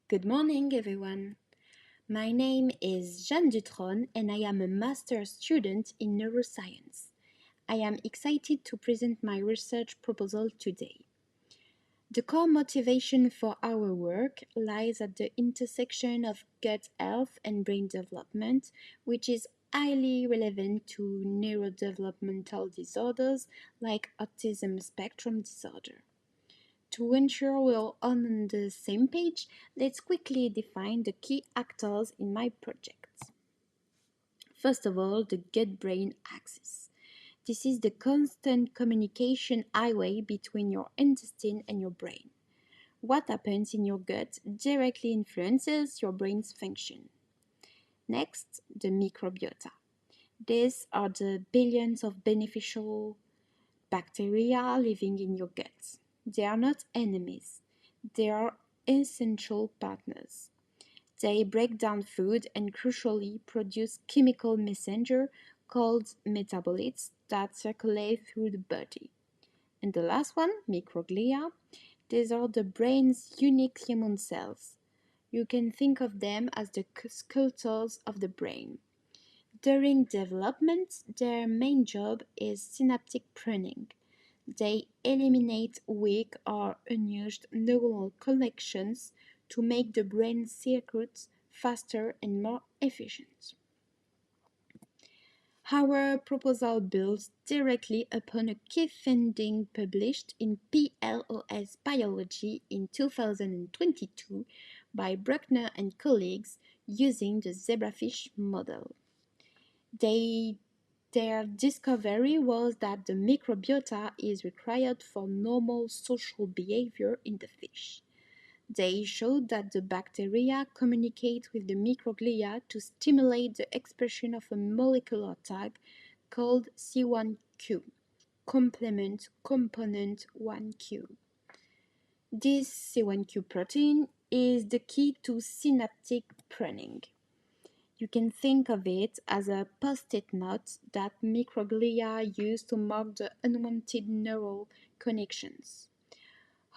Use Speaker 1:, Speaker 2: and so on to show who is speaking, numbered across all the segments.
Speaker 1: Good morning, everyone. My name is Jeanne Dutron and I am a master's student in neuroscience. I am excited to present my research proposal today. The core motivation for our work lies at the intersection of gut health and brain development, which is highly relevant to neurodevelopmental disorders like autism spectrum disorder. To ensure we're all on the same page, let's quickly define the key actors in my project. First of all, the gut-brain axis. This is the constant communication highway between your intestine and your brain. What happens in your gut directly influences your brain's function. Next, the microbiota. These are the billions of beneficial bacteria living in your gut. They are not enemies, they are essential partners. They break down food and crucially produce chemical messenger called metabolites that circulate through the body. And the last one, microglia, these are the brain's unique immune cells. You can think of them as the sculptors of the brain. During development, their main job is synaptic pruning. They eliminate weak or unused neural connections to make the brain circuits faster and more efficient. Our proposal builds directly upon a key finding published in PLOS Biology in 2022 by Bruckner and colleagues using the zebrafish model. Their discovery was that the microbiota is required for normal social behavior in the fish. They showed that the bacteria communicate with the microglia to stimulate the expression of a molecular type called C1q, complement component 1q. This C1q protein is the key to synaptic pruning. You can think of it as a post-it note that microglia use to mark the unwanted neural connections.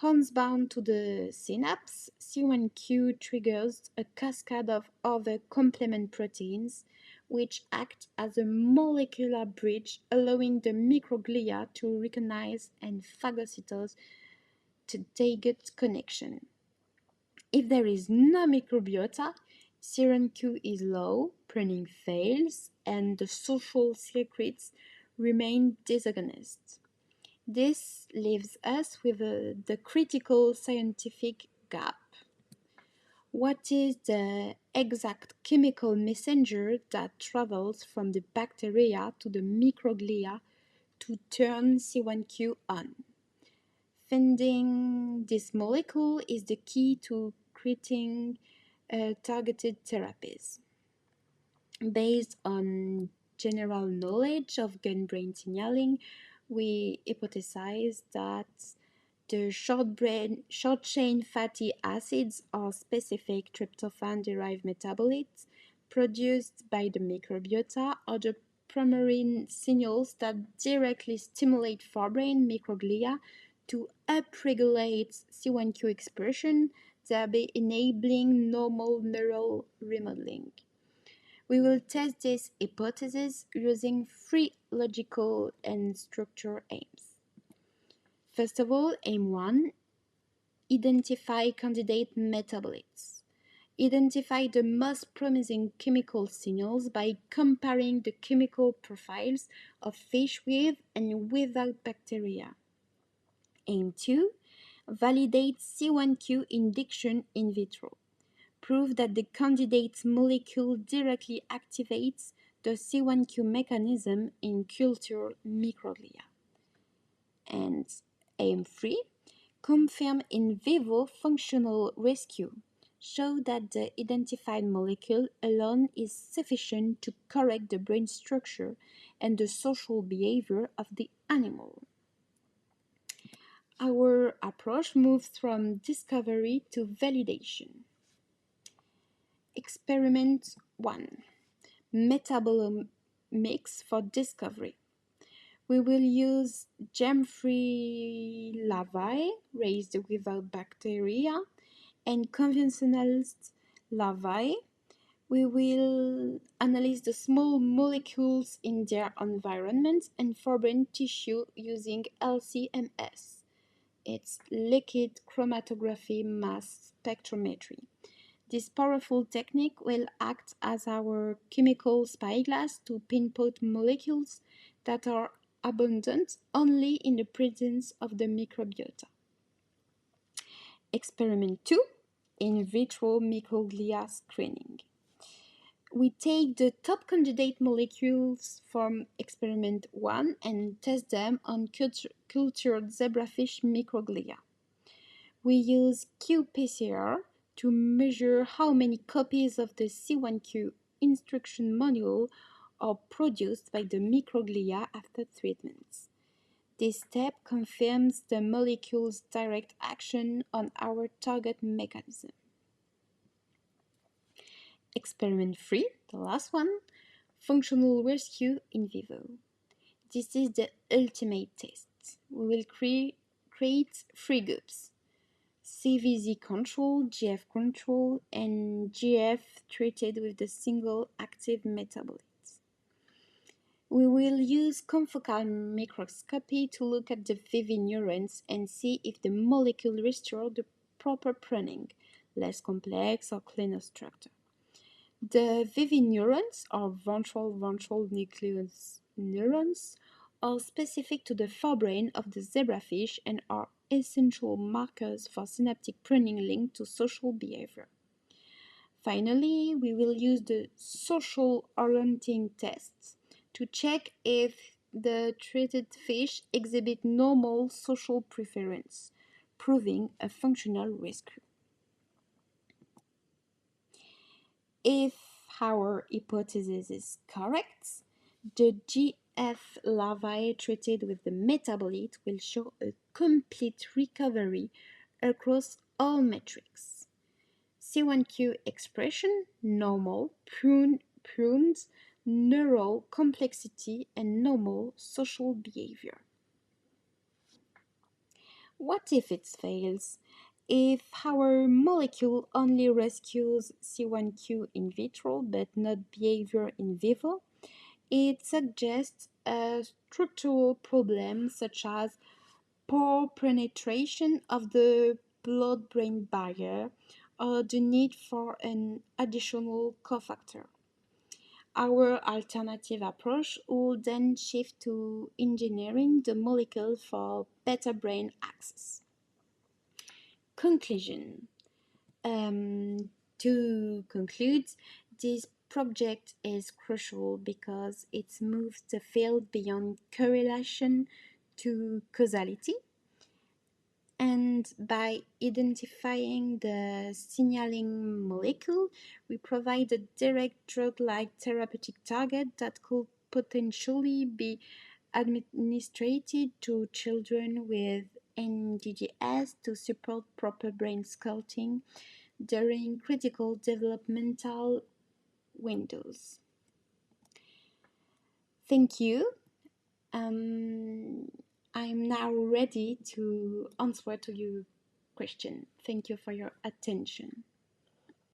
Speaker 1: Once bound to the synapse, C1q triggers a cascade of other complement proteins which act as a molecular bridge allowing the microglia to recognize and phagocytose the target connection. If there is no microbiota, C1q is low, pruning fails, and the social circuits remain disorganized. This leaves us with the critical scientific gap. What is the exact chemical messenger that travels from the bacteria to the microglia to turn C1q on? Finding this molecule is the key to creating targeted therapies. Based on general knowledge of gut-brain signaling, we hypothesize that the short-chain fatty acids are specific tryptophan-derived metabolites produced by the microbiota are the primary signals that directly stimulate forebrain microglia to upregulate C1q expression, thereby enabling normal neural remodeling. We will test this hypothesis using three logical and structural aims. First of all, aim 1, identify candidate metabolites. Identify the most promising chemical signals by comparing the chemical profiles of fish with and without bacteria. Aim 2, validate C1q induction in vitro. Prove that the candidate's molecule directly activates the C1q mechanism in culture microglia. And aim 3, confirm in vivo functional rescue. Show that the identified molecule alone is sufficient to correct the brain structure and the social behavior of the animal. Our approach moves from discovery to validation. Experiment 1. Metabolomics for discovery. We will use germ-free larvae raised without bacteria and conventional larvae. We will analyze the small molecules in their environment and foreign tissue using LCMS. It's liquid chromatography mass spectrometry. This powerful technique will act as our chemical spyglass to pinpoint molecules that are abundant only in the presence of the microbiota. Experiment 2, in vitro microglia screening. We take the top candidate molecules from experiment 1 and test them on cultured zebrafish microglia. We use qPCR to measure how many copies of the C1q instruction manual are produced by the microglia after treatments. This step confirms the molecule's direct action on our target mechanism. Experiment 3, the last one, functional rescue in vivo. This is the ultimate test. We will create 3 groups: CVZ control, GF control, and GF treated with the single active metabolites. We will use confocal microscopy to look at the VV neurons and see if the molecule restores the proper pruning, less complex or cleaner structure. The VV neurons, or ventral nucleus neurons, are specific to the forebrain of the zebrafish and are essential markers for synaptic pruning linked to social behavior. Finally, we will use the social orienting tests to check if the treated fish exhibit normal social preference, proving a functional rescue. If our hypothesis is correct, the GF larvae treated with the metabolite will show a complete recovery across all metrics: C1q expression, normal, pruned, neural complexity, and normal social behavior. What if it fails? If our molecule only rescues C1q in vitro but not behavior in vivo, it suggests a structural problem such as poor penetration of the blood-brain barrier or the need for an additional cofactor. Our alternative approach would then shift to engineering the molecule for better brain access. Conclusion. To conclude, this project is crucial because it moves the field beyond correlation to causality, and by identifying the signaling molecule, we provide a direct drug-like therapeutic target that could potentially be administered to children with NDDS to support proper brain sculpting during critical developmental windows. Thank you. I'm now ready to answer to your question. Thank you for your attention.